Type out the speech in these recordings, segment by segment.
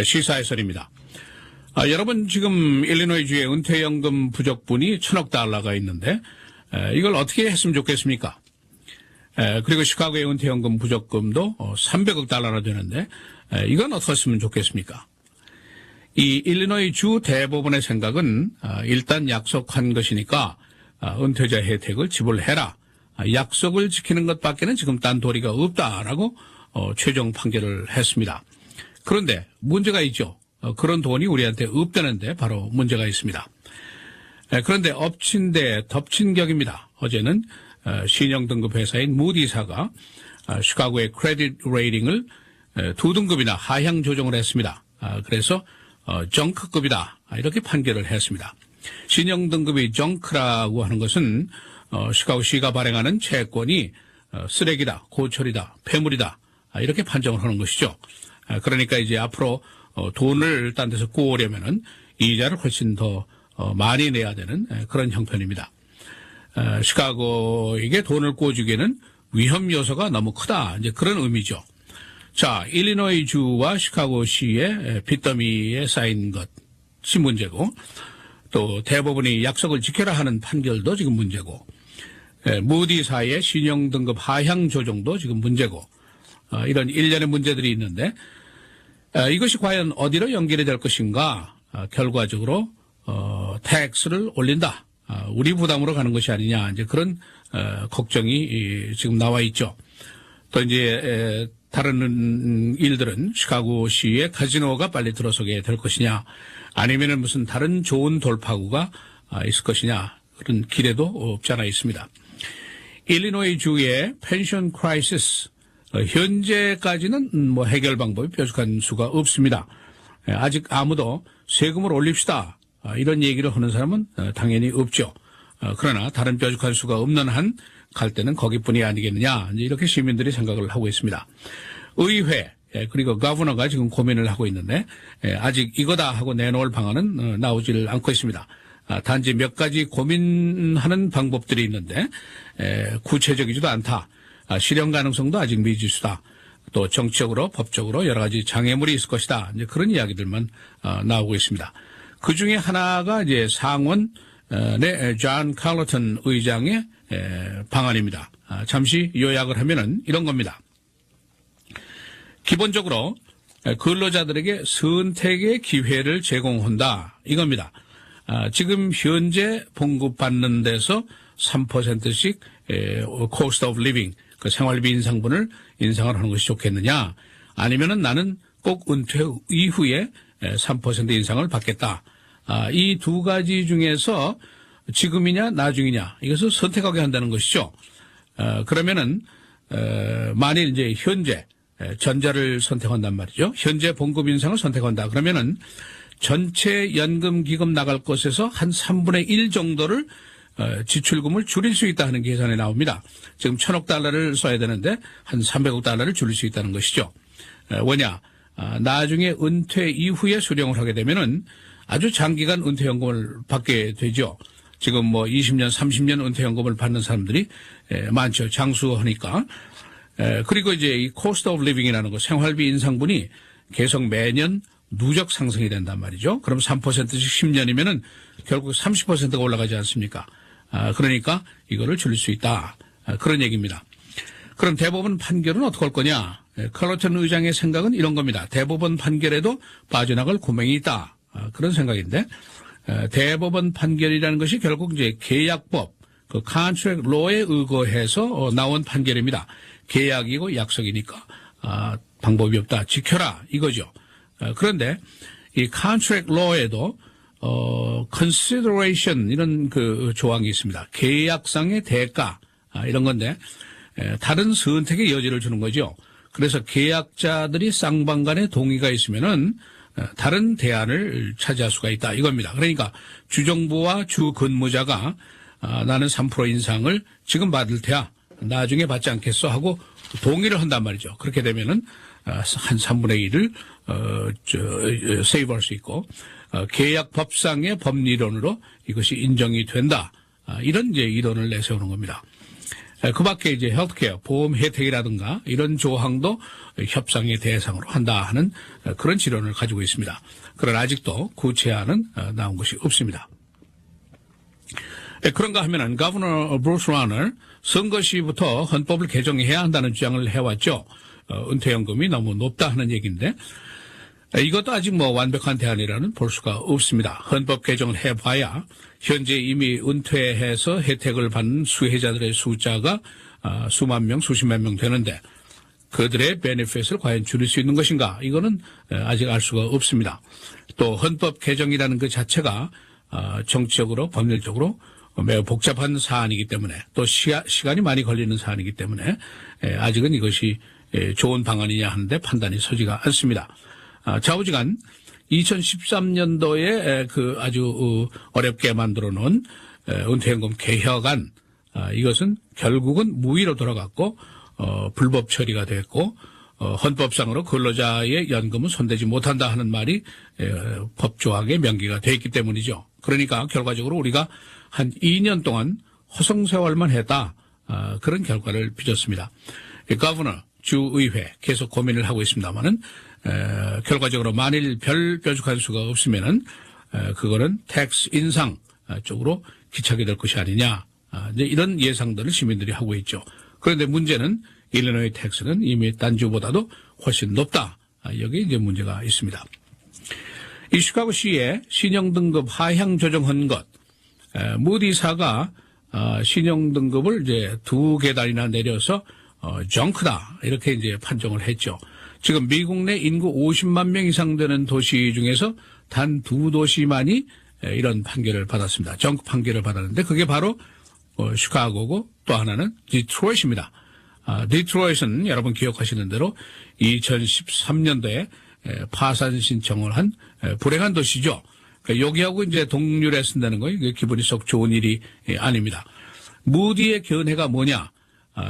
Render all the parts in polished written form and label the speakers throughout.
Speaker 1: 시사해설입니다. 여러분 지금 일리노이주의 은퇴연금 부족분이 $1,000억 있는데 이걸 어떻게 했으면 좋겠습니까? 그리고 시카고의 은퇴연금 부족금도 $300억 되는데 이건 어떻게 했으면 좋겠습니까? 이 일리노이 주 대법원의 생각은 일단 약속한 것이니까 은퇴자 혜택을 지불해라. 약속을 지키는 것밖에는 지금 딴 도리가 없다라고 최종 판결을 했습니다. 그런데 문제가 있죠. 그런 돈이 우리한테 없다는데 바로 문제가 있습니다. 그런데 엎친 데 덮친 격입니다. 어제는 신용등급 회사인 무디사가 시카고의 크레딧 레이팅을 2등급이나 하향 조정을 했습니다. 그래서 정크급이다 이렇게 판결을 했습니다. 신용등급이 정크라고 하는 것은 시카고시가 발행하는 채권이 쓰레기다, 고철이다, 폐물이다 이렇게 판정을 하는 것이죠. 그러니까 이제 앞으로 돈을 딴 데서 꼬으려면은 이자를 훨씬 더 많이 내야 되는 그런 형편입니다. 시카고에게 돈을 꿔주기에는 위험 요소가 너무 크다 이제 그런 의미죠. 자, 일리노이 주와 시카고시의 빚더미에 쌓인 것이 문제고 또 대법원이 약속을 지켜라 하는 판결도 지금 문제고 무디사의 신용등급 하향 조정도 지금 문제고 이런 일련의 문제들이 있는데 이것이 과연 어디로 연결이 될 것인가 결과적으로 텍스를 올린다. 우리 부담으로 가는 것이 아니냐 이제 그런 걱정이 지금 나와 있죠. 또 이제 다른 일들은 시카고시의 카지노가 빨리 들어서게 될 것이냐 아니면은 무슨 다른 좋은 돌파구가 있을 것이냐 그런 기대도 없지 않아 있습니다. 일리노이 주의 펜션 크라이시스 현재까지는 뭐 해결 방법이 뾰족한 수가 없습니다. 아직 아무도 세금을 올립시다 이런 얘기를 하는 사람은 당연히 없죠. 그러나 다른 뾰족한 수가 없는 한 갈 때는 거기뿐이 아니겠느냐 이렇게 시민들이 생각을 하고 있습니다. 의회 그리고 거버너가 지금 고민을 하고 있는데 아직 이거다 하고 내놓을 방안은 나오질 않고 있습니다. 단지 몇 가지 고민하는 방법들이 있는데 구체적이지도 않다. 실현 가능성도 아직 미지수다. 또 정치적으로 법적으로 여러 가지 장애물이 있을 것이다. 이제 그런 이야기들만 나오고 있습니다. 그 중에 하나가 이제 상원의 존 칼러턴 의장의 방안입니다. 잠시 요약을 하면은 이런 겁니다. 기본적으로 근로자들에게 선택의 기회를 제공한다 이겁니다. 지금 현재 봉급받는 데서 3%씩 cost of living 그 생활비 인상분을 인상을 하는 것이 좋겠느냐 아니면은 나는 꼭 은퇴 이후에 3% 인상을 받겠다. 이 두 가지 중에서 지금이냐 나중이냐 이것을 선택하게 한다는 것이죠. 그러면은 만일 이제 현재 전자를 선택한단 말이죠. 현재 봉급 인상을 선택한다. 그러면은 전체 연금 기금 나갈 것에서 한 3분의 1 정도를 지출금을 줄일 수 있다는 계산이 나옵니다. 지금 $1,000억 써야 되는데 한 $300억 줄일 수 있다는 것이죠. 왜냐? 나중에 은퇴 이후에 수령을 하게 되면은 아주 장기간 은퇴연금을 받게 되죠. 지금 뭐 20년, 30년 은퇴연금을 받는 사람들이 많죠. 장수하니까. 그리고 이제 이 cost of living이라는 거 생활비 인상분이 계속 매년 누적 상승이 된단 말이죠. 그럼 3%씩 10년이면은 결국 30%가 올라가지 않습니까? 그러니까 이거를 줄일 수 있다. 그런 얘기입니다. 그럼 대법원 판결은 어떻게 할 거냐? 칼러턴 의장의 생각은 이런 겁니다. 대법원 판결에도 빠져나갈 구멍이 있다. 그런 생각인데 대법원 판결이라는 것이 결국 이제 계약법, 그 contract law에 의거해서 나온 판결입니다. 계약이고 약속이니까 방법이 없다. 지켜라 이거죠. 그런데 이 contract law에도 consideration 이런 그 조항이 있습니다. 계약상의 대가 이런 건데 다른 선택의 여지를 주는 거죠. 그래서 계약자들이 쌍방간의 동의가 있으면은 다른 대안을 차지할 수가 있다 이겁니다. 그러니까 주정부와 주근무자가 나는 3% 인상을 지금 받을 테야 나중에 받지 않겠어 하고 동의를 한단 말이죠. 그렇게 되면은 한 3분의 1을 세이브할 수 있고 계약법상의 법리론으로 이것이 인정이 된다. 이런 이제 이론을 내세우는 겁니다. 그 밖에 이제 헬스케어, 보험 혜택이라든가 이런 조항도 협상의 대상으로 한다 하는 그런 지론을 가지고 있습니다. 그러나 아직도 구체안은 나온 것이 없습니다. 그런가 하면은 거버너 브루스 라너 선거 시부터 헌법을 개정해야 한다는 주장을 해왔죠. 은퇴연금이 너무 높다 하는 얘기인데 이것도 아직 뭐 완벽한 대안이라는 볼 수가 없습니다. 헌법 개정을 해봐야 현재 이미 은퇴해서 혜택을 받는 수혜자들의 숫자가 수만 명, 수십만 명 되는데 그들의 베네핏을 과연 줄일 수 있는 것인가? 이거는 아직 알 수가 없습니다. 또 헌법 개정이라는 그 자체가 정치적으로 법률적으로 매우 복잡한 사안이기 때문에 또 시간이 많이 걸리는 사안이기 때문에 아직은 이것이 좋은 방안이냐 하는데 판단이 서지가 않습니다. 좌우지간 2013년도에 그 아주 어렵게 만들어 놓은 은퇴연금 개혁안 이것은 결국은 무의로 돌아갔고 불법 처리가 됐고 헌법상으로 근로자의 연금은 손대지 못한다 하는 말이 법조항에 명기가 돼 있기 때문이죠. 그러니까 결과적으로 우리가 한 2년 동안 허송세월만 했다 그런 결과를 빚었습니다. 거버너 주의회 계속 고민을 하고 있습니다만은 결과적으로 만일 별 뾰족한 수가 없으면은 그거는 텍스 인상 쪽으로 기착이 될 것이 아니냐 이제 이런 예상들을 시민들이 하고 있죠. 그런데 문제는 일리노이 텍스는 이미 딴 주보다도 훨씬 높다. 여기 이제 문제가 있습니다. 이 시카고시의 신용등급 하향 조정한 것, 무디사가 신용등급을 이제 2계단이나 내려서 정크다 이렇게 이제 판정을 했죠. 지금 미국 내 인구 50만 명 이상 되는 도시 중에서 단 2도시만이 이런 판결을 받았습니다. 정크 판결을 받았는데 그게 바로 시카고고 또 하나는 디트로이트입니다. 디트로이트는 여러분 기억하시는 대로 2013년도에 파산 신청을 한 불행한 도시죠. 그러니까 여기하고 이제 동률에 쓴다는 거 이게 기분이 썩 좋은 일이 아닙니다. 무디의 견해가 뭐냐?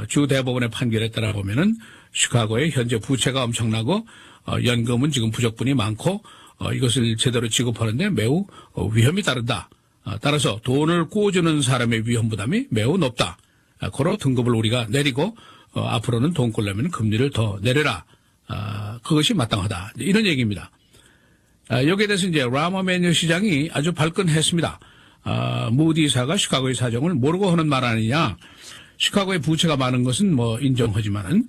Speaker 1: 주 대법원의 판결에 따라 보면은 시카고의 현재 부채가 엄청나고 연금은 지금 부족분이 많고 이것을 제대로 지급하는데 매우 위험이 따른다. 따라서 돈을 꿔주는 사람의 위험 부담이 매우 높다. 그로 등급을 우리가 내리고 앞으로는 돈 꼴려면 금리를 더 내려라. 그것이 마땅하다. 이런 얘기입니다. 여기에 대해서 이제 라머 매뉴 시장이 아주 발끈했습니다. 무디사가 시카고의 사정을 모르고 하는 말 아니냐. 시카고의 부채가 많은 것은 뭐 인정하지만은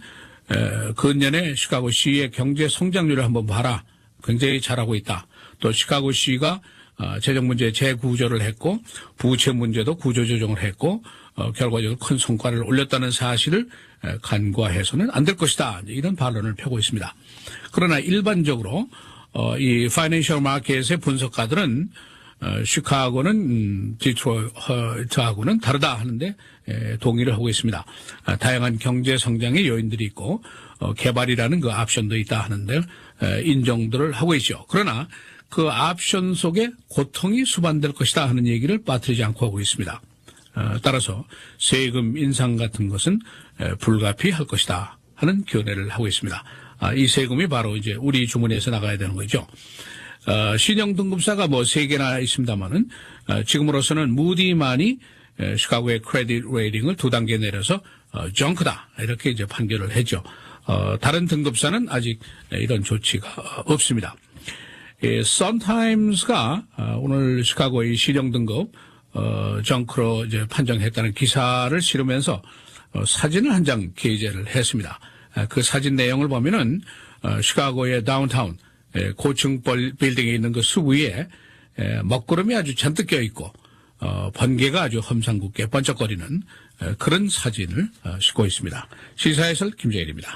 Speaker 1: 근년에 시카고시의 경제 성장률을 한번 봐라. 굉장히 잘하고 있다. 또 시카고시가 재정 문제 재구조를 했고 부채 문제도 구조 조정을 했고 결과적으로 큰 성과를 올렸다는 사실을 간과해서는 안 될 것이다. 이런 반론을 펴고 있습니다. 그러나 일반적으로 이 파이낸셜 마켓의 분석가들은 시카고는 디트로이트하고는 다르다 하는데 동의를 하고 있습니다. 다양한 경제 성장의 요인들이 있고 개발이라는 그 옵션도 있다 하는데 인정들을 하고 있죠. 그러나 그 옵션 속에 고통이 수반될 것이다 하는 얘기를 빠뜨리지 않고 하고 있습니다. 따라서 세금 인상 같은 것은 불가피할 것이다 하는 견해를 하고 있습니다. 이 세금이 바로 이제 우리 주머니에서 나가야 되는 거죠. 신용등급사가 뭐 3개나 있습니다만은 지금으로서는 무디만이 시카고의 크레딧 레이팅을 2단계 내려서 정크다 이렇게 이제 판결을 했죠. 다른 등급사는 아직 이런 조치가 없습니다. 선타임스가 오늘 시카고의 신용등급 정크로 이제 판정했다는 기사를 실으면서 사진을 한 장 게재를 했습니다. 그 사진 내용을 보면은 시카고의 다운타운 고층 빌딩에 있는 그 숲 위에 먹구름이 아주 잔뜩 껴 있고 번개가 아주 험상궂게 번쩍거리는 그런 사진을 싣고 있습니다. 시사해설 김재일입니다.